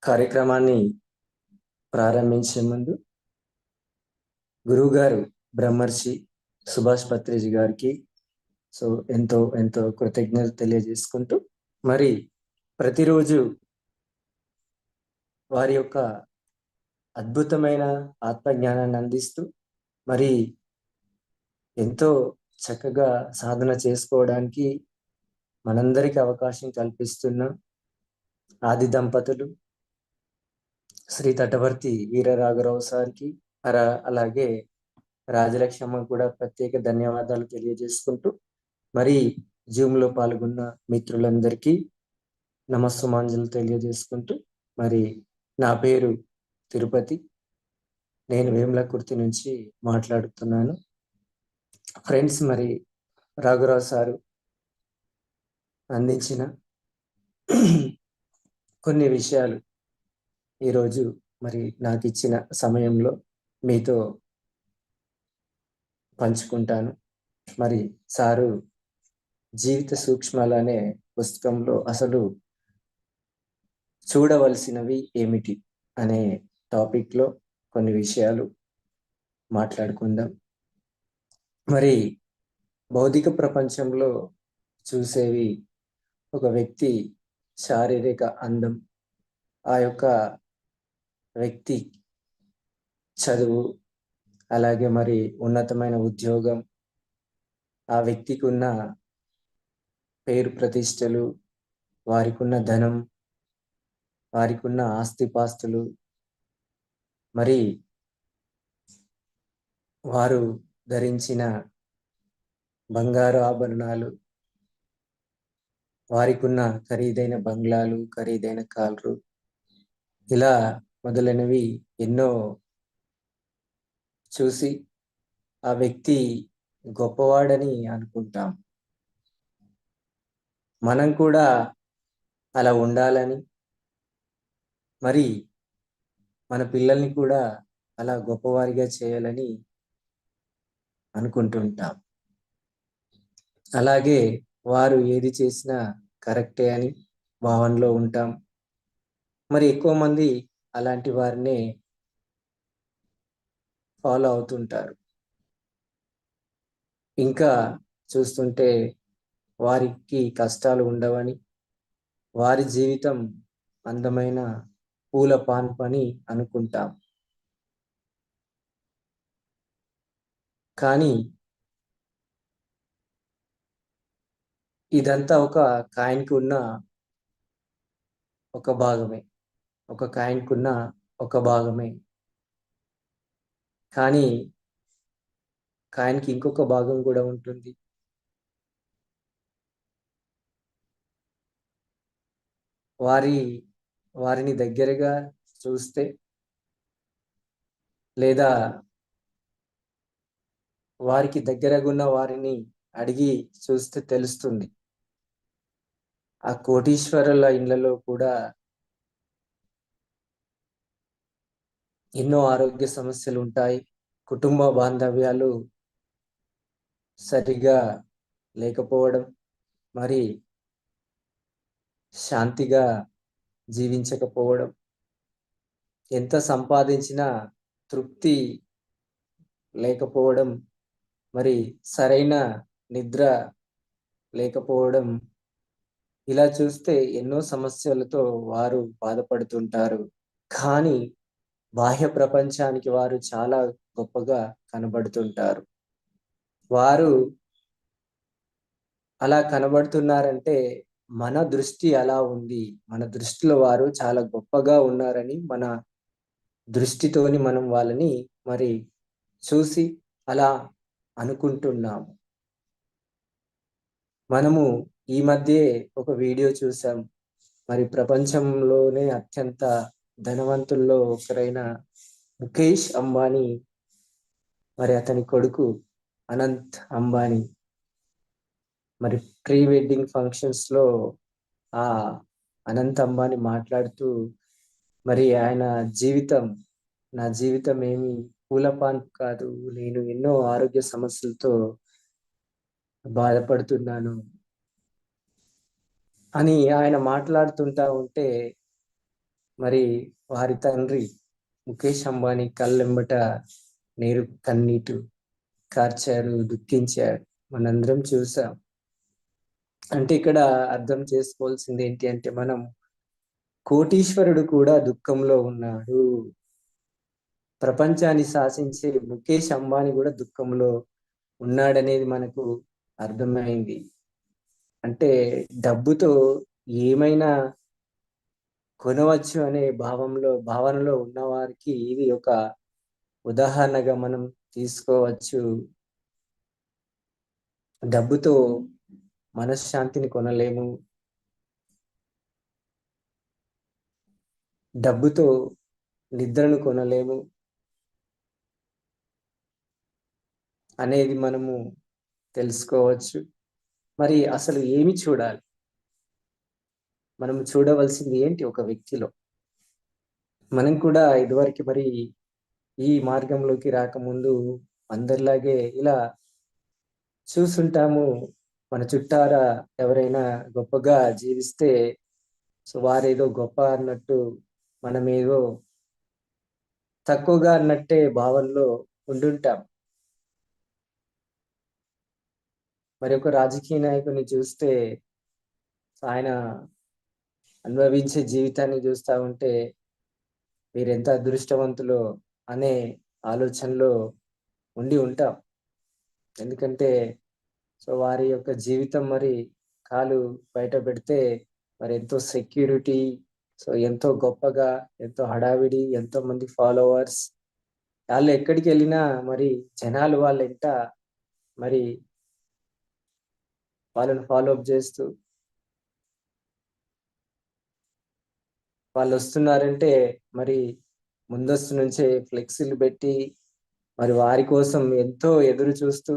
కార్యక్రమాన్ని ప్రారంభించే ముందు గురువుగారు బ్రహ్మర్షి సుభాష్ పత్రిజీ గారికి ఎంతో ఎంతో కృతజ్ఞత తెలియజేసుకుంటూ మరి ప్రతిరోజు వారి యొక్క అద్భుతమైన ఆత్మజ్ఞానాన్ని అందిస్తూ మరి ఎంతో చక్కగా సాధన చేసుకోవడానికి మనందరికీ అవకాశం కల్పిస్తున్న ఆది దంపతులు శ్రీ తటవర్తి వీరరాఘరావు సార్కి అలాగే రాజలక్ష్మమ్మ కూడా ప్రత్యేక ధన్యవాదాలు తెలియజేసుకుంటూ మరి జూమ్లో పాల్గొన్న మిత్రులందరికీ నమస్సుమాంజలు తెలియజేసుకుంటూ మరి నా పేరు తిరుపతి, నేను వేములకుర్తి నుంచి మాట్లాడుతున్నాను. ఫ్రెండ్స్, మరి రాఘరావు సారు అందించిన కొన్ని విషయాలు ఈరోజు మరి నాకు ఇచ్చిన సమయంలో మీతో పంచుకుంటాను. మరి సారు జీవిత సూక్ష్మాలు అనే పుస్తకంలో అసలు చూడవలసినవి ఏమిటి అనే టాపిక్లో కొన్ని విషయాలు మాట్లాడుకుందాం. మరి భౌతిక ప్రపంచంలో చూసేవి ఒక వ్యక్తి శారీరక అందం, ఆ యొక్క వ్యక్తి చదువు, అలాగే మరి ఉన్నతమైన ఉద్యోగం, ఆ వ్యక్తికి ఉన్న పేరు ప్రతిష్టలు, వారికి ఉన్న ధనం, వారికి ఉన్న ఆస్తిపాస్తులు, మరి వారు ధరించిన బంగారు ఆభరణాలు, వారికి ఉన్న ఖరీదైన బంగ్లాలు, ఖరీదైన కార్లు, ఇలా మొదలైనవి ఎన్నో చూసి ఆ వ్యక్తి గొప్పవాడని అనుకుంటాం. మనం కూడా అలా ఉండాలని, మరి మన పిల్లల్ని కూడా అలా గొప్పవారిగా చేయాలని అనుకుంటుంటాం. అలాగే వారు ఏది చేసినా కరెక్టే అని భావనలో ఉంటాం. మరి ఎక్కువ మంది అలాంటి వారినే ఫాలో అవుతుంటారు. ఇంకా చూస్తుంటే వారికి కష్టాలు ఉండవని, వారి జీవితం అందమైన పూల పాన్పని అనుకుంటాం. కానీ ఇదంతా ఒక కాయిన్కి ఉన్న ఒక భాగమే, ఒక కాయిన్కి ఉన్న ఒక భాగమే. కానీ కాయిన్కి ఇంకొక భాగం కూడా ఉంటుంది. వారిని దగ్గరగా చూస్తే లేదా వారికి దగ్గరగా ఉన్న వారిని అడిగి చూస్తే తెలుస్తుంది. ఆ కోటీశ్వరుల ఇళ్లలో కూడా ఎన్నో ఆరోగ్య సమస్యలు ఉంటాయి. కుటుంబ బాంధవ్యాలు సరిగా లేకపోవడం, మరి శాంతిగా జీవించకపోవడం, ఎంత సంపాదించినా తృప్తి లేకపోవడం, మరి సరైన నిద్ర లేకపోవడం, ఇలా చూస్తే ఎన్నో సమస్యలతో వారు బాధపడుతుంటారు. కానీ బాహ్య ప్రపంచానికి వారు చాలా గొప్పగా కనబడుతుంటారు. వారు అలా కనబడుతున్నారంటే మన దృష్టి అలా ఉంది, మన దృష్టిలో వారు చాలా గొప్పగా ఉన్నారని మన దృష్టితోని మనం వాళ్ళని మరి చూసి అలా అనుకుంటున్నాము. మనము ఈ మధ్యే ఒక వీడియో చూసాం. మరి ప్రపంచంలోనే అత్యంత ధనవంతుల్లో ఒకరైన ముఖేష్ అంబానీ, మరి అతని కొడుకు అనంత్ అంబానీ మరి ప్రీ వెడ్డింగ్ ఫంక్షన్స్ లో ఆ అనంత్ అంబానీ మాట్లాడుతూ, మరి ఆయన జీవితం, నా జీవితం ఏమి పూలపాన్ కాదు, నేను ఎన్నో ఆరోగ్య సమస్యలతో బాధపడుతున్నాను అని ఆయన మాట్లాడుతుంటా ఉంటే మరి వారి తండ్రి ముఖేష్ అంబానీ కళ్ళెంబట నీరు కన్నీటు కార్చారు, దుఃఖించారు. మనందరం చూసాం. అంటే ఇక్కడ అర్థం చేసుకోవాల్సింది ఏంటి అంటే, మనం కోటీశ్వరుడు కూడా దుఃఖంలో ఉన్నాడు. ప్రపంచాన్ని శాసించే ముఖేష్ అంబానీ కూడా దుఃఖంలో ఉన్నాడనేది మనకు అర్థమైంది. అంటే డబ్బుతో ఏమైనా కొనవచ్చు అనే భావనలో ఉన్నవారికి ఇది ఒక ఉదాహరణగా మనం తీసుకోవచ్చు. డబ్బుతో మనశ్శాంతిని కొనలేము. డబ్బుతో నిద్రను కొనలేము అనేది మనము తెలుసుకోవచ్చు. మరి అసలు ఏమి చూడాలి? మనం చూడవలసింది ఏంటి ఒక వ్యక్తిలో? మనం కూడా ఇదివరకు మరి ఈ మార్గంలోకి రాకముందు అందరిలాగే ఇలా చూసుంటాము. మన చుట్టారా ఎవరైనా గొప్పగా జీవిస్తే సో వారేదో గొప్ప అన్నట్టు, మనమేదో తక్కువగా అన్నట్టే భావనలో ఉండుంటాం. మరి ఒక రాజకీయ నాయకుని చూస్తే ఆయన అనుభవించే జీవితాన్ని చూస్తా ఉంటే మీరెంత అదృష్టవంతులో అనే ఆలోచనలో ఉండి ఉంటాం. ఎందుకంటే సో వారి యొక్క జీవితం మరి కాలు బయట పెడితే మరి ఎంతో సెక్యూరిటీ, సో ఎంతో గొప్పగా, ఎంతో హడావిడి, ఎంతో మంది ఫాలోవర్స్, వాళ్ళు ఎక్కడికి వెళ్ళినా మరి జనాలు వాళ్ళ ఎంట మరి వాళ్ళని ఫాలో అప్ చేస్తూ వాళ్ళు వస్తున్నారంటే మరి ముందస్తు నుంచే ఫ్లెక్సీలు పెట్టి మరి వారి కోసం ఎంతో ఎదురు చూస్తూ,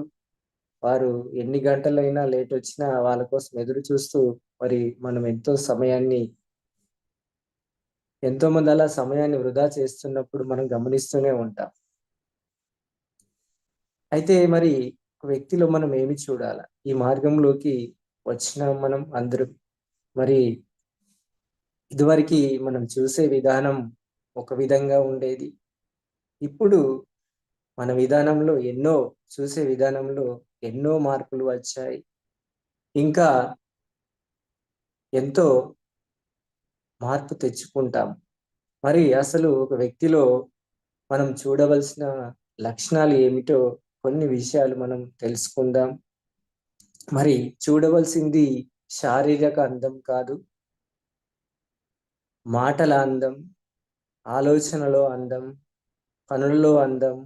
వారు ఎన్ని గంటలైనా లేట్ వచ్చినా వాళ్ళ కోసం ఎదురు చూస్తూ మరి మనం ఎంతో మంది అలా సమయాన్ని వృధా చేస్తున్నప్పుడు మనం గమనిస్తూనే ఉంటాం. అయితే మరి వ్యక్తిలో మనం ఏమి చూడాలి? ఈ మార్గంలోకి వచ్చిన మనం అందరం మరి ఇదివరకు మనం చూసే విధానం ఒక విధంగా ఉండేది. ఇప్పుడు మన చూసే విధానంలో ఎన్నో మార్పులు వచ్చాయి. ఇంకా ఎంతో మార్పు తెచ్చుకుంటాం. మరి అసలు ఒక వ్యక్తిలో మనం చూడవలసిన లక్షణాలు ఏమిటో కొన్ని విషయాలు మనం తెలుసుకుందాం. మరి చూడవలసింది శారీరక అందం కాదు, మాటల అందం, ఆలోచనలో అందం, పనులలో అందం,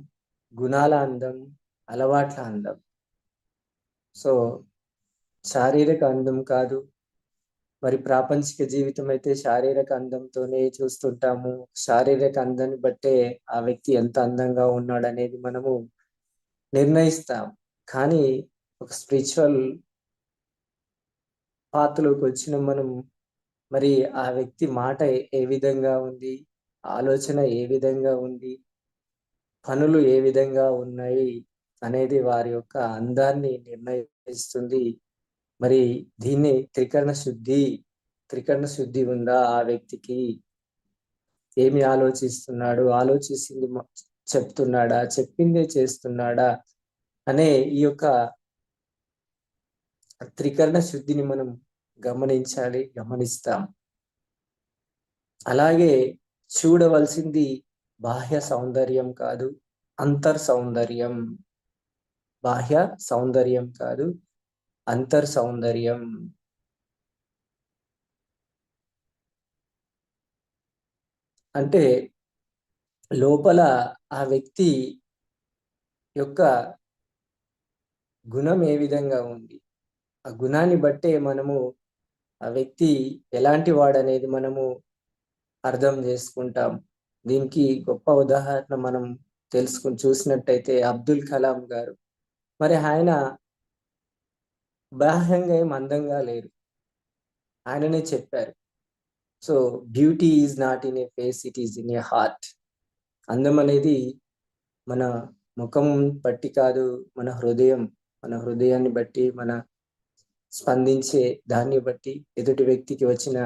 గుణాల అందం, అలవాట్ల అందం. సో శారీరక అందం కాదు. మరి ప్రాపంచిక జీవితం అయితే శారీరక అందంతోనే చూస్తుంటాము. శారీరక అందాన్ని బట్టే ఆ వ్యక్తి ఎంత అందంగా ఉన్నాడనేది మనము నిర్ణయిస్తాం. కానీ ఒక స్పిరిచువల్ పాత్రలోకి వచ్చిన మనం మరి ఆ వ్యక్తి మాట ఏ విధంగా ఉంది, ఆలోచన ఏ విధంగా ఉంది, పనులు ఏ విధంగా ఉన్నాయి అనేది వారి యొక్క అందాన్ని నిర్ణయిస్తుంది. మరి దీన్ని త్రికరణ శుద్ధి ఉందా ఆ వ్యక్తికి? ఏమి ఆలోచిస్తున్నాడు, ఆలోచిస్తుంది చెప్తున్నాడా, చెప్పిందే చేస్తున్నాడా అనే ఈ యొక్క త్రికరణ శుద్ధిని మనం గమనిస్తాం. అలాగే చూడవలసింది బాహ్య సౌందర్యం కాదు, అంతర్ సౌందర్యం. బాహ్య సౌందర్యం కాదు, అంతర్ సౌందర్యం. అంటే లోపల ఆ వ్యక్తి యొక్క గుణం ఏ విధంగా ఉంది, ఆ గుణాన్ని బట్టే మనము ఆ వ్యక్తి ఎలాంటి వాడనేది మనము అర్థం చేసుకుంటాం. దీనికి గొప్ప ఉదాహరణ మనం చూసినట్టయితే అబ్దుల్ కలాం గారు. మరి ఆయన బాహ్యంగా ఏం అందంగా లేరు. ఆయననే చెప్పారు. So beauty is not in a face, it is in a heart. అందం అనేది మన ముఖం బట్టి కాదు, మన హృదయాన్ని బట్టి, మన స్పందించే దాన్ని బట్టి, ఎదుటి వ్యక్తికి వచ్చిన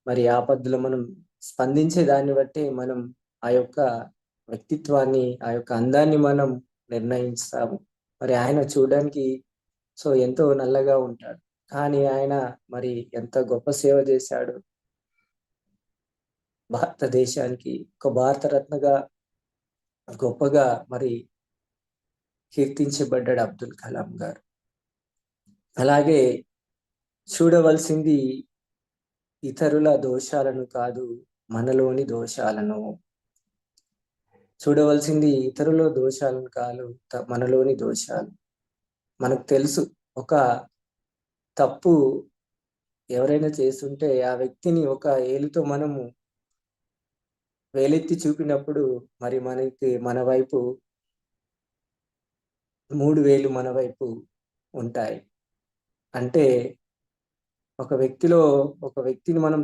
మరి ఆపదలో మనం స్పందించే దాన్ని బట్టే మనం ఆ యొక్క వ్యక్తిత్వాన్ని, ఆ యొక్క అందాన్ని మనం నిర్ణయిస్తాము. మరి ఆయన చూడడానికి ఎంతో నల్లగా ఉంటాడు. కానీ ఆయన మరి ఎంత గొప్ప సేవ చేశాడు భారతదేశానికి. ఒక భారతరత్నగా గొప్పగా మరి కీర్తించబడ్డాడు అబ్దుల్ కలాం గారు. అలాగే చూడవలసింది ఇతరుల దోషాలను కాదు, మనలోని దోషాలను. చూడవలసింది ఇతరుల దోషాలను కాదు, మనలోని దోషాలు. మనకు తెలుసు, ఒక తప్పు ఎవరైనా చేస్తుంటే ఆ వ్యక్తిని ఒక ఏలుతో మనము వేలెత్తి చూపినప్పుడు మరి మన వైపు 3 వేలు మన వైపు ఉంటాయి. అంటే ఒక వ్యక్తిని మనం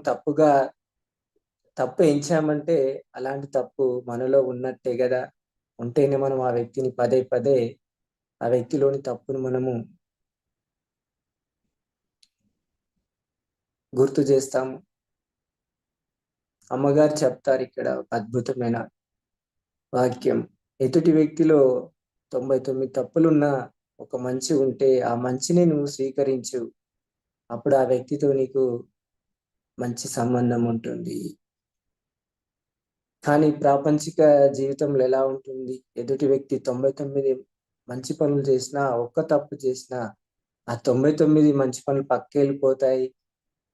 తప్పు ఎంచామంటే అలాంటి తప్పు మనలో ఉన్నట్టే గదా! ఉంటేనే మనం ఆ వ్యక్తిని పదే పదే ఆ వ్యక్తిలోని తప్పును మనము గుర్తు చేస్తాము. అమ్మగారు చెప్తారు ఇక్కడ ఒక అద్భుతమైన వాక్యం. ఎదుటి వ్యక్తిలో 99 తప్పులున్నా ఒక మంచి ఉంటే ఆ మంచిని నువ్వు స్వీకరించు. అప్పుడు ఆ వ్యక్తితో నీకు మంచి సంబంధం ఉంటుంది. కానీ ప్రాపంచిక జీవితంలో ఎలా ఉంటుంది? ఎదుటి వ్యక్తి 99 మంచి పనులు చేసినా, ఒక్క తప్పు చేసినా, ఆ 99 మంచి పనులు పక్కకెళ్ళిపోతాయి.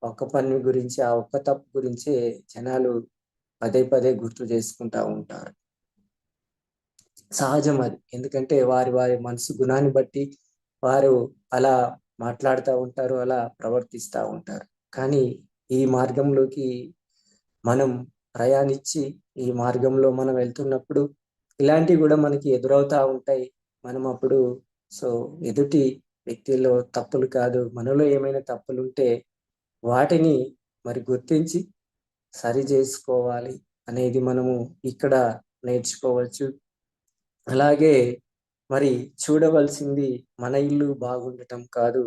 ఒక్క పని గురించి, ఆ ఒక్క తప్పు గురించే జనాలు పదే పదే గుర్తు చేసుకుంటా ఉంటారు. సహజం అది. ఎందుకంటే వారి మనసు గుణాన్ని బట్టి వారు అలా మాట్లాడుతా ఉంటారు, అలా ప్రవర్తిస్తా ఉంటారు. కానీ ఈ మార్గంలోకి మనం ప్రయాణించి, ఈ మార్గంలో మనం వెళ్తున్నప్పుడు ఇలాంటివి గూడా మనకి ఎదురవుతా ఉంటాయి. మనం అప్పుడు సో, ఎదుటి వ్యక్తిలో తప్పులు కాదు, మనలో ఏమైనా తప్పులుంటే వాటిని మరి గుర్తించి సరి జేసుకోవాలి అనేది మనము ఇక్కడ నేర్చుకోవచ్చు. అలాగే మరి చూడవలసింది మన ఇల్లు బాగుండటం కాదు,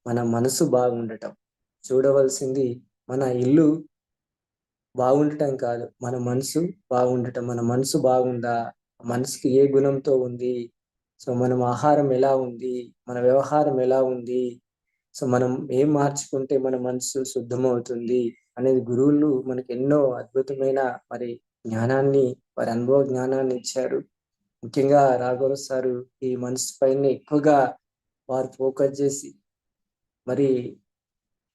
మన మనసు బాగుండటం. చూడవలసింది మన ఇల్లు బాగుండటం కాదు, మన మనసు బాగుండటం. మన మనసు బాగుందా? మనసుకి ఏ గుణంతో ఉంది? మనం ఆహారం ఎలా ఉంది? మన వ్యవహారం ఎలా ఉంది? మనం ఏం మార్చుకుంటే మన మనసు శుద్ధమవుతుంది అనేది గురువులు మనకు ఎన్నో అద్భుతమైన మరి జ్ఞానాన్ని, వారి అనుభవ జ్ఞానాన్ని ఇచ్చారు. ముఖ్యంగా రాఘవ సారు ఈ మనసు పైన ఎక్కువగా వారు ఫోకస్ చేసి మరి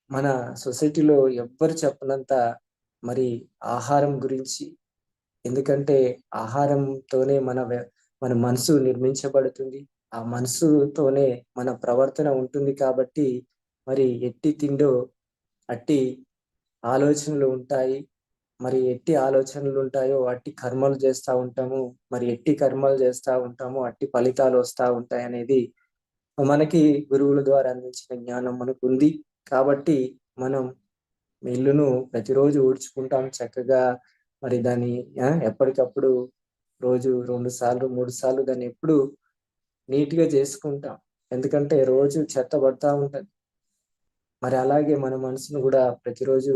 మన సొసైటీలో ఎవ్వరు చెప్పనంత మరి ఆహారం గురించి. ఎందుకంటే ఆహారంతోనే మన మనసు నిర్మించబడుతుంది. ఆ మనసుతోనే మన ప్రవర్తన ఉంటుంది కాబట్టి మరి ఎట్టి తిండో అట్టి ఆలోచనలు ఉంటాయి. మరి ఎట్టి ఆలోచనలు ఉంటాయో అట్టి కర్మలు చేస్తా ఉంటాము. మరి ఎట్టి కర్మలు చేస్తా ఉంటామో అట్టి ఫలితాలు వస్తా ఉంటాయనేది మనకి గురువుల ద్వారా అందించిన జ్ఞానం మనకుంది. కాబట్టి మనం ఇల్లును ప్రతిరోజు ఊడ్చుకుంటాం చక్కగా. మరి దాన్ని ఎప్పటికప్పుడు రోజు 2 సార్లు, 3 సార్లు దాన్ని ఎప్పుడు నీట్‌గా చేసుకుంటాం. ఎందుకంటే రోజు చెత్త పడతా ఉంటది. మరి అలాగే మన మనసును గూడా ప్రతిరోజు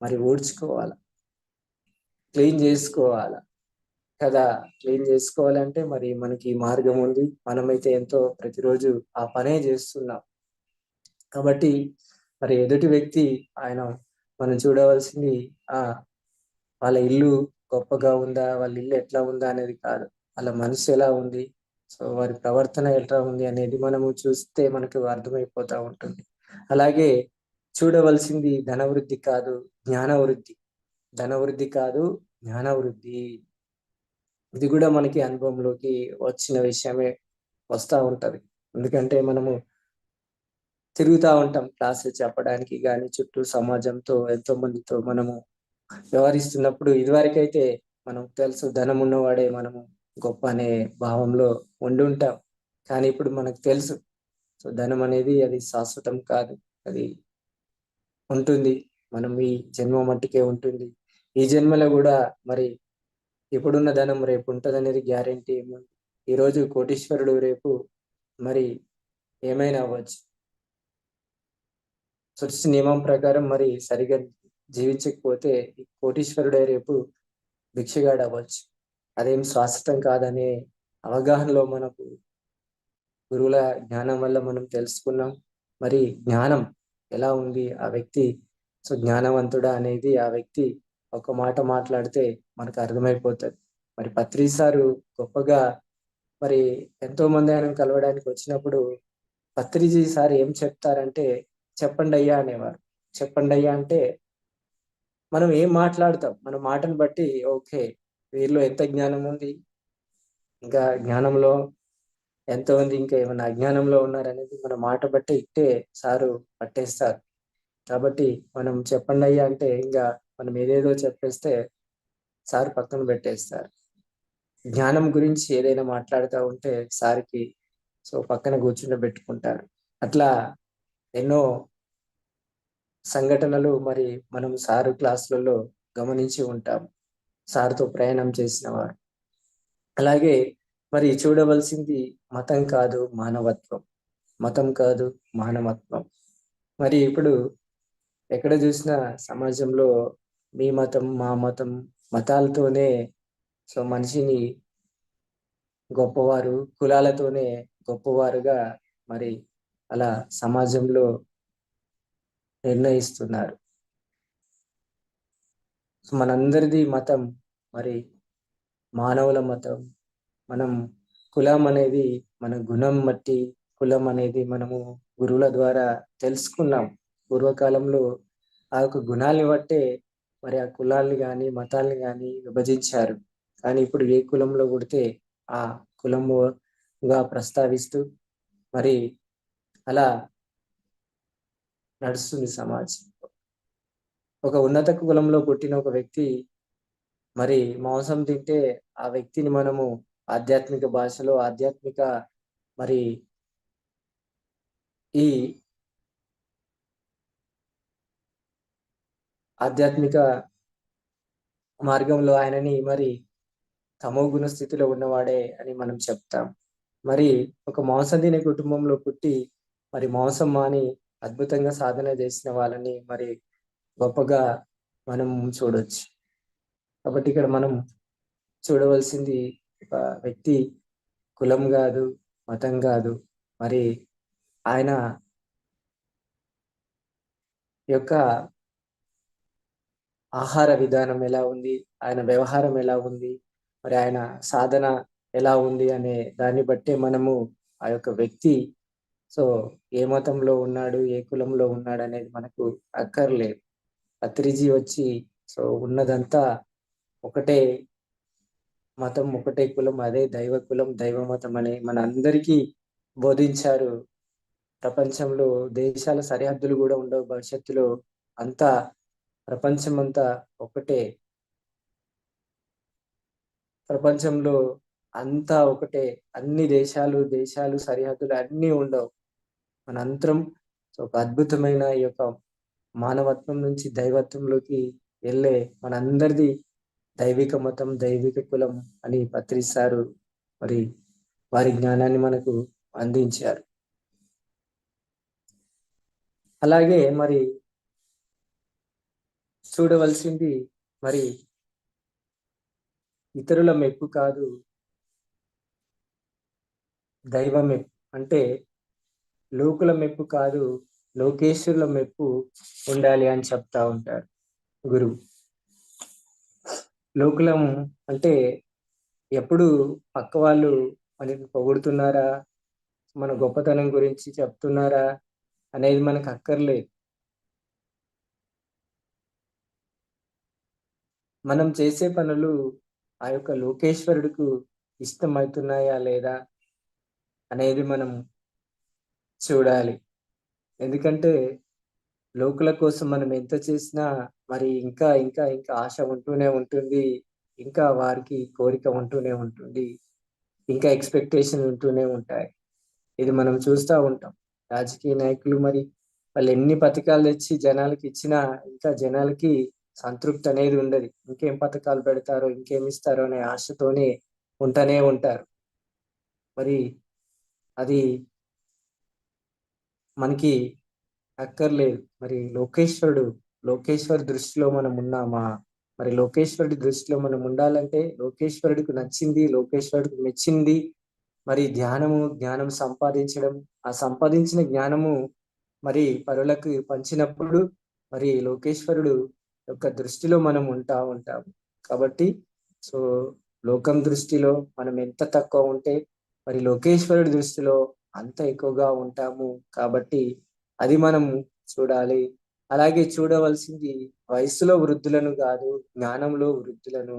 మరి ఊడ్చుకోవాల. క్లీన్ జేసుకోవాల కదా! క్లీన్ జేసుకోవాలంటే మరి మనకి మార్గం ఉంది. మనమైతే ఎంతో ప్రతిరోజు ఆ పనే జేస్తున్నాం. కాబట్టి మరి ఎదుటి వ్యక్తి ఆయన మనం చూడవలసింది ఆ! వాళ్ళ ఇల్లు గొప్పగా ఉందా? వాళ్ళ ఇల్లు ఎట్లా ఉందా? అనేది కాదు. వాళ్ళ మనసు ఎలా ఉంది? వారి ప్రవర్తన ఎట్లా ఉంది? అనేది మనము చూస్తే మనకు అర్థమైపోతా ఉంటుంది. అలాగే చూడవలసింది ధనవృద్ధి కాదు, జ్ఞానవృద్ధి. ధనవృద్ధి కాదు, జ్ఞానవృద్ధి. ఇది గూడా మనకి అనుభవంలోకి వచ్చిన విషయమే వస్తా ఉంటది. ఎందుకంటే మనము తిరుగుతా ఉంటాం క్లాసులు చెప్పడానికి గాని, చుట్టూ సమాజంతో ఎంతో మందితో మనము వ్యవహరిస్తున్నప్పుడు ఇదివరకైతే మనకు తెలుసు, ధనం ఉన్నవాడే మనము గొప్ప అనే భావంలో ఉండుంటాం. కానీ ఇప్పుడు మనకు తెలుసు, ధనం అనేది అది శాశ్వతం కాదు. అది ఉంటుంది. మనం ఈ జన్మ మట్టికే ఉంటుంది. ఈ జన్మలో గూడా మరి ఇప్పుడున్న ధనం రేపు ఉంటదనేది గ్యారంటీ ఏముంది? ఈరోజు కోటీశ్వరుడు రేపు మరి ఏమైనా అవ్వచ్చు. సృష్టి నియమం ప్రకారం మరి సరిగ్గా జీవించకపోతే ఈ కోటీశ్వరుడే రేపు భిక్షగాడు అవ్వచ్చు. అదేం శాశ్వతం కాదనే అవగాహనలో మనకు గురువుల జ్ఞానం వల్ల మనం తెలుసుకున్నాం. మరి జ్ఞానం ఎలా ఉంది ఆ వ్యక్తి, సో జ్ఞానవంతుడా అనేది ఆ వ్యక్తి ఒక మాట మాట్లాడితే మనకు అర్థమైపోతుంది. మరి పత్రి సారు గొప్పగా మరి ఎంతో మంది ఆయన కలవడానికి వచ్చినప్పుడు పత్రిజీ సార్ ఏం చెప్తారంటే, చెప్పండి అయ్యా అనేవారు. చెప్పండి అయ్యా అంటే మనం ఏం మాట్లాడతాం, మన మాటను బట్టి ఓకే వీరిలో ఎంత జ్ఞానం ఉంది, ఇంకా జ్ఞానంలో ఎంతమంది ఇంకా ఏమైనా అజ్ఞానంలో ఉన్నారనేది మన మాట బట్టి ఇట్టే సారు పట్టేస్తారు. కాబట్టి మనం చెప్పండి అయ్యా అంటే ఇంకా మనం ఏదేదో చెప్పేస్తే సార్ పక్కన పెట్టేస్తారు. జ్ఞానం గురించి ఏదైనా మాట్లాడుతూ ఉంటే సార్కి సో పక్కన కూర్చుండబెట్టుకుంటారు. అట్లా ఎన్నో సంఘటనలు మరి మనం సారు క్లాసులలో గమనించి ఉంటాం, సార్తో ప్రయాణం చేసిన వారు. అలాగే మరి చూడవలసింది మతం కాదు మానవత్వం, మతం కాదు మానవత్వం. మరి ఇప్పుడు ఎక్కడ చూసినా సమాజంలో మీ మతం మా మతం, మతాలతోనే సో మనిషిని గొప్పవారు, కులాలతోనే గొప్పవారుగా మరి అలా సమాజంలో నిర్ణయిస్తున్నారు. సో మనందరిది మతం మరి మానవుల మతం. మనం కులం అనేది మన గుణం బట్టి, కులం అనేది మనము గురువుల ద్వారా తెలుసుకున్నాం. పూర్వకాలంలో ఆ యొక్క గుణాలని బట్టే మరి ఆ కులాల్ని కానీ మతాల్ని కానీ విభజించారు. కానీ ఇప్పుడు ఏ కులంలో పుడితే ఆ కులముగా ప్రస్తావిస్తూ మరి అలా నడుస్తుంది సమాజం. ఒక ఉన్నత కులంలో పుట్టిన ఒక వ్యక్తి మరి మాంసం తింటే ఆ వ్యక్తిని మనము ఆధ్యాత్మిక భాషలో ఆధ్యాత్మిక మరి ఈ ఆధ్యాత్మిక మార్గంలో ఆయనని మరి తమో గుణ స్థితిలో ఉన్నవాడే అని మనం చెప్తాం. మరి ఒక మాంసం తినే కుటుంబంలో పుట్టి మరి మాంసం మాని అద్భుతంగా సాధన చేసిన వాళ్ళని మరి గొప్పగా మనం చూడొచ్చు. కాబట్టి ఇక్కడ మనం చూడవలసింది ఒక వ్యక్తి కులం కాదు, మతం కాదు, మరి ఆయన యొక్క ఆహార విధానం ఎలా ఉంది, ఆయన వ్యవహారం ఎలా ఉంది, మరి ఆయన సాధన ఎలా ఉంది అనే దాన్ని బట్టే మనము ఆ యొక్క వ్యక్తి సో ఏ మతంలో ఉన్నాడు, ఏ కులంలో ఉన్నాడు అనేది మనకు అక్కర్లేదు. పత్రిజీ వచ్చి సో ఉన్నదంతా ఒకటే మతం, ఒకటే కులం, అదే దైవ కులం, దైవ మతం అని మన అందరికీ బోధించారు. ప్రపంచంలో దేశాల సరిహద్దులు కూడా ఉండవు భవిష్యత్తులో, అంతా ప్రపంచం అంతా ఒకటే. ప్రపంచంలో అంతా ఒకటే, అన్ని దేశాలు సరిహద్దులు అన్నీ ఉండవు. మనంతరం ఒక అద్భుతమైన ఈ యొక్క మానవత్వం నుంచి దైవత్వంలోకి వెళ్ళే మనందరిది దైవిక మతం, దైవిక కులం అని పత్రిస్తారు. మరి వారి జ్ఞానాన్ని మనకు అందించారు. అలాగే మరి చూడవలసింది మరి ఇతరుల మెప్పు కాదు దైవ మెప్పు. అంటే లోకుల మెప్పు కాదు లోకేశ్వరుల మెప్పు ఉండాలి అని చెప్తా ఉంటారు గురువు. లోకులం అంటే ఎప్పుడు పక్క వాళ్ళు మనకి పొగుడుతున్నారా, మన గొప్పతనం గురించి చెప్తున్నారా అనేది మనకు అక్కర్లేదు. మనం చేసే పనులు ఆ యొక్క లోకేశ్వరుడికి ఇష్టమవుతున్నాయా లేదా అనేది మనం చూడాలి. ఎందుకంటే లోకుల కోసం మనం ఎంత చేసినా మరి ఇంకా ఇంకా ఇంకా ఆశ ఉంటూనే ఉంటుంది. ఇంకా వారికి కోరిక ఉంటూనే ఉంటుంది. ఇంకా ఎక్స్పెక్టేషన్ ఉంటూనే ఉంటాయి. ఇది మనం చూస్తూ ఉంటాం. రాజకీయ నాయకులు మరి వాళ్ళు ఎన్ని పథకాలు తెచ్చి జనాలకి ఇచ్చినా ఇంకా జనాలకి సంతృప్తి అనేది ఉండదు. ఇంకేం పథకాలు పెడతారో, ఇంకేమి ఇస్తారో అనే ఆశతోనే ఉంటూనే ఉంటారు. మరి అది మనకి అక్కర్లేదు. మరి లోకేశ్వరుడు లోకేశ్వర్ దృష్టిలో మనం ఉన్నామా? మరి లోకేశ్వరుడి దృష్టిలో మనం ఉండాలంటే, లోకేశ్వరుడికి నచ్చింది, లోకేశ్వరుడికి మెచ్చింది మరి జ్ఞానం సంపాదించడం, ఆ సంపాదించిన జ్ఞానము మరి పరులకు పంచినప్పుడు మరి లోకేశ్వరుడు యొక్క దృష్టిలో మనం ఉంటాము. కాబట్టి సో లోకం దృష్టిలో మనం ఎంత తక్కువ ఉంటే మరి లోకేశ్వరుడి దృష్టిలో అంత ఎక్కువగా ఉంటాము. కాబట్టి అది మనం చూడాలి. అలాగే చూడవలసింది వయస్సులో వృద్ధులను కాదు, జ్ఞానంలో వృద్ధులను.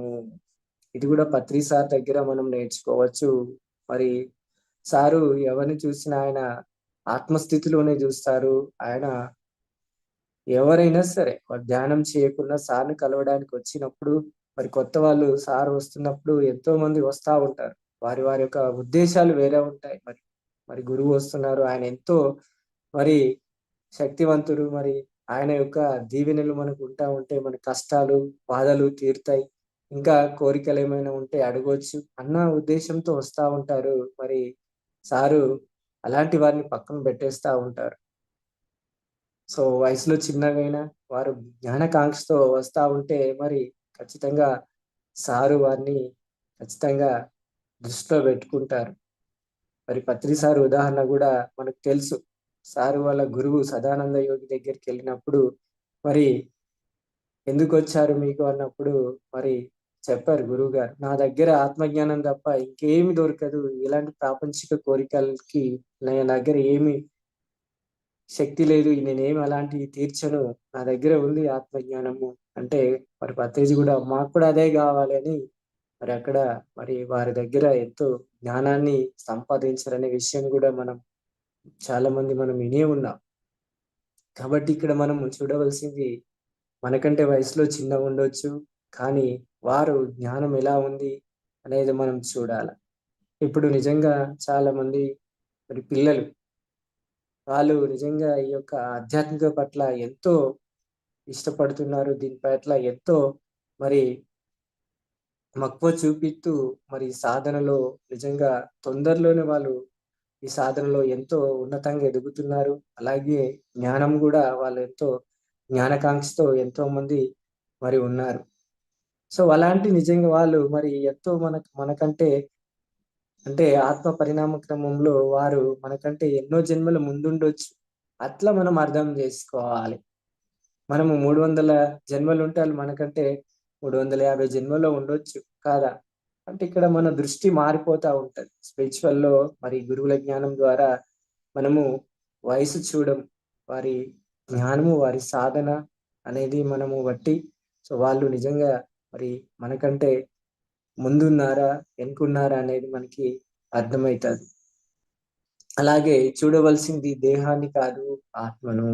ఇది కూడా పత్రి సార్ దగ్గర మనం నేర్చుకోవచ్చు. మరి సారు ఎవరిని చూసినా ఆయన ఆత్మస్థితిలోనే చూస్తారు. ఆయన ఎవరైనా సరే ధ్యానం చేయకుండా సార్‌ని కలవడానికి వచ్చినప్పుడు మరి కొత్త వాళ్ళు సార్ వస్తున్నప్పుడు ఎంతో మంది వస్తా ఉంటారు. వారి వారి యొక్క ఉద్దేశాలు వేరే ఉంటాయి. మరి గురువు వస్తున్నారు. ఆయన ఎంతో మరి శక్తివంతుడు. మరి ఆయన యొక్క దీవెనలు మనకు ఉంటా ఉంటే మన కష్టాలు, బాధలు తీరుతాయి. ఇంకా కోరికలు ఏమైనా ఉంటే అడగొచ్చు అన్న ఉద్దేశంతో వస్తా ఉంటారు. మరి సారు అలాంటి వారిని పక్కన పెట్టేస్తా ఉంటారు. సో, వయసులో చిన్నగైనా వారు జ్ఞానకాంక్షతో వస్తా ఉంటే మరి ఖచ్చితంగా సారు వారిని ఖచ్చితంగా దృష్టిలో పెట్టుకుంటారు. మరి పత్రి సారు ఉదాహరణ గూడా మనకు తెలుసు. సారు వాళ్ళ గురువు సదానంద యోగి దగ్గరికెళ్ళినప్పుడు మరి "ఎందుకొచ్చారు మీకు?" అన్నప్పుడు మరి చెప్పారు గురువుగారు. "నా దగ్గర ఆత్మజ్ఞానం తప్ప ఇంకేమి దొరకదు. ఇలాంటి ప్రాపంచిక కోరికలకి నా దగ్గర ఏమి శక్తి లేదు. నేనేమి అలాంటివి తీర్చను. నా దగ్గర ఉంది ఆత్మజ్ఞానము." అంటే మరి పత్రిజీ గూడా మాకు కూడా అదే గావాలి అని మరి అక్కడ మరి వారి దగ్గర ఎంతో జ్ఞానాన్ని సంపాదించారనే విషయం గూడా చాలా మంది మనం వినే ఉన్నాం. కాబట్టి ఇక్కడ మనం చూడవలసింది మనకంటే వయసులో చిన్నగుండొచ్చు. కానీ వారు జ్ఞానం ఎలా ఉంది అనేది మనం చూడాల. ఇప్పుడు నిజంగా చాలా మంది మరి పిల్లలు వాళ్ళు నిజంగా ఈ యొక్క ఆధ్యాత్మిక పట్ల ఎంతో ఇష్టపడుతున్నారు. దీని పట్ల ఎంతో మరి మక్కువ చూపిత్తూ మరి సాధనలో నిజంగా తొందరలోనే వాళ్ళు ఈ సాధనలో ఎంతో ఉన్నతంగా ఎదుగుతున్నారు. అలాగే జ్ఞానం గూడా వాళ్ళు ఎంతో జ్ఞానకాంక్షతో ఎంతోమంది మరి ఉన్నారు. సో, అలాంటి నిజంగా వాళ్ళు మరి ఎంతో మనకంటే అంటే ఆత్మ పరిణామ క్రమంలో వారు మనకంటే ఎన్నో జన్మల ముందుండొచ్చు. అట్లా మనం అర్థం జేసుకోవాలి. మనము 300 జన్మలుంటే ఆళ్ళు మనకంటే 350 జన్మలో ఉండొచ్చు. కాదా? అంటే ఇక్కడ మన దృష్టి మారిపోతా ఉంటది. స్పిరిచువల్‌లో మరి గురువుల జ్ఞానం ద్వారా మనము వయసు చూడం. వారి జ్ఞానము, వారి సాధన అనేది మనము బట్టి సో, వాళ్ళు నిజంగా మరి మనకంటే ముందున్నారా? వెనకున్నారా? అనేది మనకి అర్థమైతది. అలాగే చూడవలసింది దేహాన్ని కాదు ఆత్మను.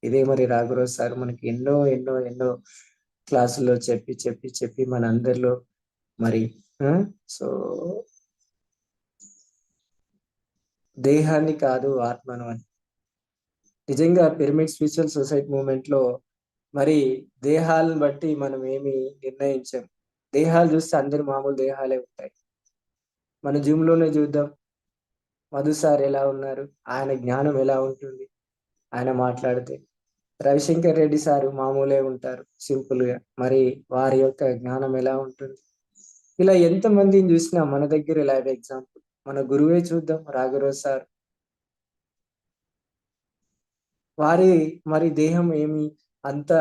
ఇదే మరి రాఘవరావు సార్ మనకి ఎన్నో క్లాసుల్లో చెప్పి మనందరిలో మరి ఆ! సో, దేహాన్ని కాదు ఆత్మను అని. నిజంగా పిరమిడ్ స్పిరిచువల్ సొసైటీ మూవ్‌మెంట్‌లో మరి దేహాలను బట్టి మనం ఏమి నిర్ణయించం. దేహాలు చూస్తే అందరి మామూలు దేహాలే ఉంటాయి. మన జిమ్‌లోనే చూద్దాం. మధు సార్ ఎలా ఉన్నారు? ఆయన జ్ఞానం ఎలా ఉంటుంది? ఆయన మాట్లాడితే. రవిశంకర్ రెడ్డి సారు మామూలే ఉంటారు సింపుల్‌గా. మరి వారి యొక్క జ్ఞానం ఎలా ఉంటుంది? ఇలా ఎంతమందిని జూసినా మన దగ్గర లైవ్ ఎగ్జాంపుల్. మన గురువే చూద్దాం రాఘవరావు సార్. వారి మరి దేహం ఏమి అంత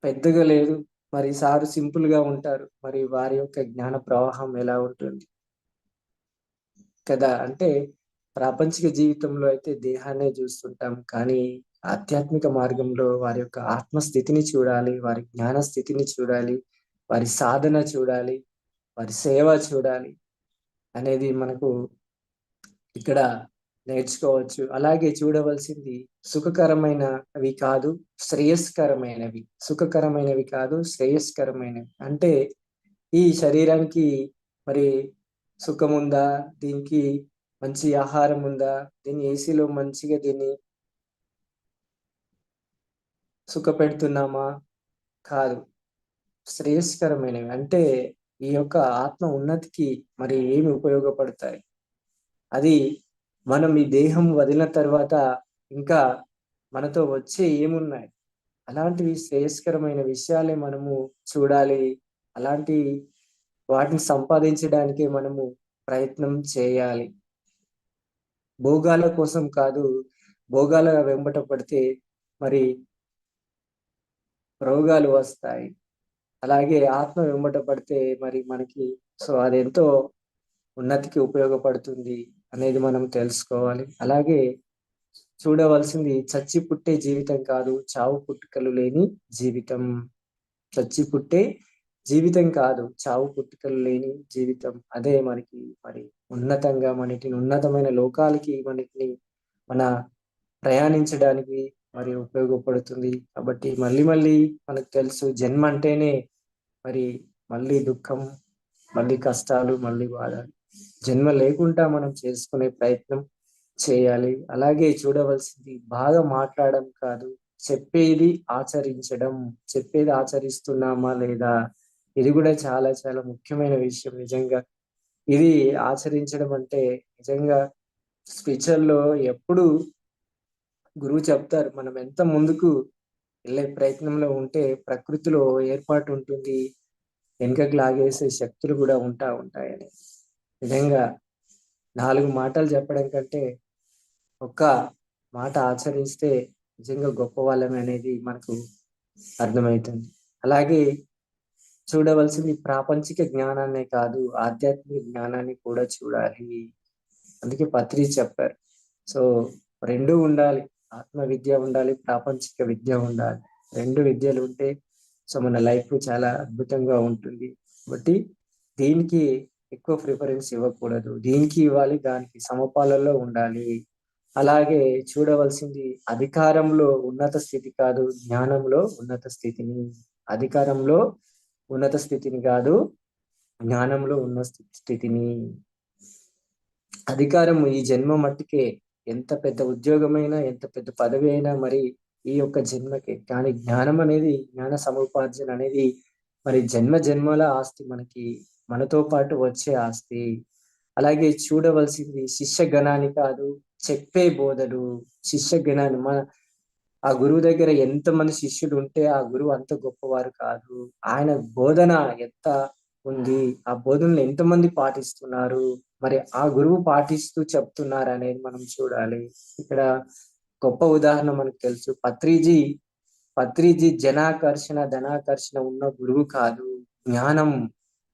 పెద్దగా లేదు. మరి సారు సింపుల్‌గా ఉంటారు. మరి వారి యొక్క జ్ఞాన ప్రవాహం ఎలా ఉంటుంది కదా! అంటే ప్రాపంచిక జీవితంలో అయితే దేహాన్నే జూస్తుంటాం. కానీ ఆధ్యాత్మిక మార్గంలో వారి యొక్క ఆత్మస్థితిని చూడాలి. వారి జ్ఞాన స్థితిని చూడాలి. వారి సాధన చూడాలి. వారి సేవ చూడాలి అనేది మనకు ఇక్కడ నేర్చుకోవచ్చు. అలాగే చూడవలసింది సుఖకరమైనవి కాదు, శ్రేయస్కరమైనవి. సుఖకరమైనవి కాదు, శ్రేయస్కరమైనవి. అంటే ఈ శరీరానికి మరి సుఖముందా? దీనికి మంచి ఆహారం ఉందా? దీన్ని ఏసీలో మంచిగా దీన్ని సుఖపెడుతున్నామా? కాదు. శ్రేయస్కరమైనవి. అంటే ఈ యొక్క ఆత్మ ఉన్నతికి మరి ఏమి ఉపయోగపడతాయి? అది మనం ఈ దేహం వదిలిన తర్వాత ఇంకా మనతో వచ్చే ఏమున్నాయి? అలాంటివి శ్రేయస్కరమైన విషయాలే మనము చూడాలి. అలాంటి వాటిని సంపాదించడానికే మనము ప్రయత్నం చేయాలి. భోగాల కోసం కాదు. భోగాల వెంబట పడితే మరి రోగాలు వస్తాయి. అలాగే ఆత్మ వెంబట పడితే మరి మనకి అదెంతో ఉన్నతికి ఉపయోగపడుతుంది అనేది మనం తెలుసుకోవాలి. అలాగే చూడవలసింది చచ్చి పుట్టే జీవితం కాదు, చావు పుట్టుకలు లేని జీవితం. చచ్చి పుట్టే జీవితం కాదు, చావు పుట్టుకలు లేని జీవితం. అదే మనకి మరి ఉన్నతంగా మనకి ఉన్నతమైన లోకాలకి మన ప్రయాణించడానికి మరి ఉపయోగపడుతుంది. కాబట్టి మళ్ళీ మళ్ళీ మనకు తెలుసు జన్మ అంటేనే మరి మళ్ళీ దుఃఖం, మళ్ళీ కష్టాలు, మళ్ళీ బాధలు. జన్మ లేకుండా మనం చేసుకునే ప్రయత్నం చేయాలి. అలాగే చూడవలసింది బాగా మాట్లాడడం కాదు, చెప్పేది ఆచరించడం. చెప్పేది ఆచరిస్తున్నామా లేదా? ఇది కూడా చాలా చాలా ముఖ్యమైన విషయం నిజంగా. ఇది ఆచరించడం అంటే నిజంగా స్పిరిచువల్‌లో ఎప్పుడు గురువు చెప్తారు. మనం ఎంత ముందుకు వెళ్ళే ప్రయత్నంలో ఉంటే ప్రకృతిలో ఏర్పాటు ఉంటుంది. వెనుకకు లాగేసే శక్తులు కూడా ఉంటాయని. నిజంగా 4 మాటలు చెప్పడం కంటే ఒక్క మాట ఆచరిస్తే నిజంగా గొప్పవాళ్ళమే అనేది మనకు అర్థమవుతుంది. అలాగే చూడవలసింది ప్రాపంచిక జ్ఞానాన్నే కాదు, ఆధ్యాత్మిక జ్ఞానాన్ని కూడా చూడాలి. అందుకే పత్రి చెప్పారు. సో 2 ఉండాలి. ఆత్మ విద్య ఉండాలి, ప్రాపంచిక విద్య ఉండాలి. 2 విద్యలు ఉంటే మన లైఫ్ చాలా అద్భుతంగా ఉంటుంది. కాబట్టి దీనికి ఎక్కువ ప్రిఫరెన్స్ ఇవ్వకూడదు. దీనికి ఇవ్వాలి, దానికి సమపాలలో ఉండాలి. అలాగే చూడవలసింది అధికారంలో ఉన్నత స్థితి కాదు, జ్ఞానంలో ఉన్నత స్థితిని. అధికారంలో ఉన్నత స్థితిని కాదు, జ్ఞానంలో ఉన్న స్థితిని. అధికారం ఈ జన్మ మట్టుకే. ఎంత పెద్ద ఉద్యోగమైనా, ఎంత పెద్ద పదవి అయినా మరి ఈ యొక్క జన్మకే. కానీ జ్ఞానం అనేది, జ్ఞాన సముపార్జన అనేది మరి జన్మ జన్మల ఆస్తి మనకి. మనతో పాటు వచ్చే ఆస్తి. అలాగే చూడవలసింది శిష్య గణాన్ని కాదు, చెప్పే బోధలు. శిష్య గణాన్ని ఆ గురువు దగ్గర ఎంతమంది శిష్యులు ఉంటే ఆ గురువు అంత గొప్పవారు కాదు. ఆయన బోధన ఎంత ఉంది, ఆ బోధనలు ఎంతమంది పాటిస్తున్నారు, మరి ఆ గురువు పాటిస్తూ చెప్తున్నారు అనేది మనం చూడాలి. ఇక్కడ గొప్ప ఉదాహరణ మనకు తెలుసు. పత్రిజీ జనాకర్షణ ధనాకర్షణ ఉన్న గురువు కాదు, జ్ఞానం.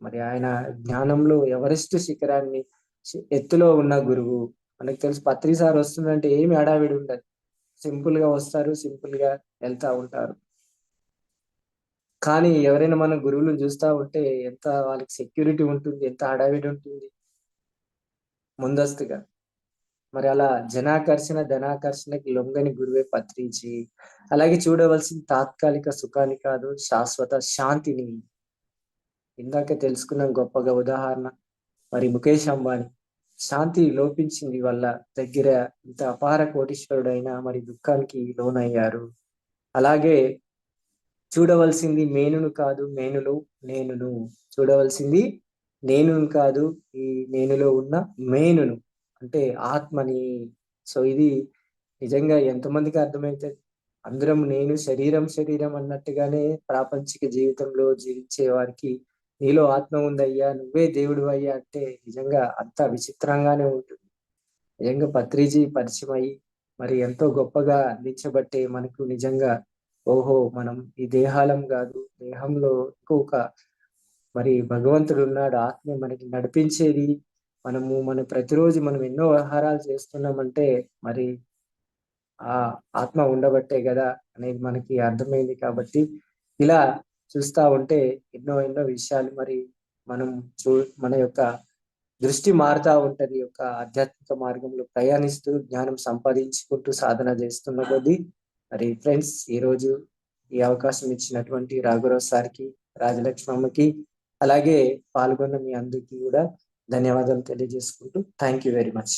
మరి ఆయన జ్ఞానంలో ఎవరెస్ట్ శిఖరాన్ని ఎత్తులో ఉన్న గురువు. మనకు తెలుసు పత్రి సార్ వస్తుందంటే ఏమి హడావిడి ఉండదు. సింపుల్ గా వస్తారు, సింపుల్ గా వెళ్తా ఉంటారు. కానీ ఎవరైనా మన గురువులను చూస్తా ఉంటే ఎంత వాళ్ళకి సెక్యూరిటీ ఉంటుంది, ఎంత హడావిడి ఉంటుంది ముందస్తుగా. మరి అలా జనాకర్షణ ధనాకర్షణకి లొంగని గురువే పత్రిజీ. అలాగే చూడవలసిన తాత్కాలిక సుఖాన్ని కాదు, శాశ్వత శాంతిని. ఇందాక తెలుసుకున్నాం గొప్పగా ఉదాహరణ మరి ముఖేష్ అంబానీ. శాంతి లోపించింది వల్ల దగ్గర ఇంత అపార కోటీశ్వరుడైనా మరి దుఃఖానికి లోనయ్యారు. అలాగే చూడవలసింది మేనును కాదు, మేనులో నేనును. చూడవలసింది నేనును కాదు, ఈ నేనులో ఉన్న మేనును అంటే ఆత్మని. ఇది నిజంగా ఎంతమందికి అర్థమైతది? అందరం నేను శరీరం అన్నట్టుగానే ప్రాపంచిక జీవితంలో జీవించే వారికి నీలో ఆత్మ ఉందయ్యా, నువ్వే దేవుడు అయ్యా అంటే నిజంగా అంత విచిత్రంగానే ఉంటుంది. నిజంగా పత్రిజీ పరిచయం అయ్యి మరి ఎంతో గొప్పగా అందించబట్టే మనకు నిజంగా ఓహో మనం ఈ దేహాలం కాదు, దేహంలో ఇంకొక మరి భగవంతుడు ఉన్నాడు, ఆత్మ మనకి నడిపించేది. మన ప్రతిరోజు మనం ఎన్నో ఆహారాలు చేస్తున్నామంటే మరి ఆ ఆత్మ ఉండబట్టే కదా అనేది మనకి అర్థమైంది. కాబట్టి ఇలా చూస్తా ఉంటే ఎన్నో విషయాలు మరి మనం మన యొక్క దృష్టి మారుతా ఉంటది. యొక్క ఆధ్యాత్మిక మార్గంలో ప్రయాణిస్తూ జ్ఞానం సంపాదించుకుంటూ సాధన చేస్తున్న కొద్దీ. మరి ఫ్రెండ్స్, ఈరోజు ఈ అవకాశం ఇచ్చినటువంటి రాఘురావు సార్కి, రాజలక్ష్మమ్మకి, అలాగే పాల్గొన్న మీ అందరికీ కూడా ధన్యవాదాలు తెలియజేసుకుంటూ థ్యాంక్ యూ వెరీ మచ్.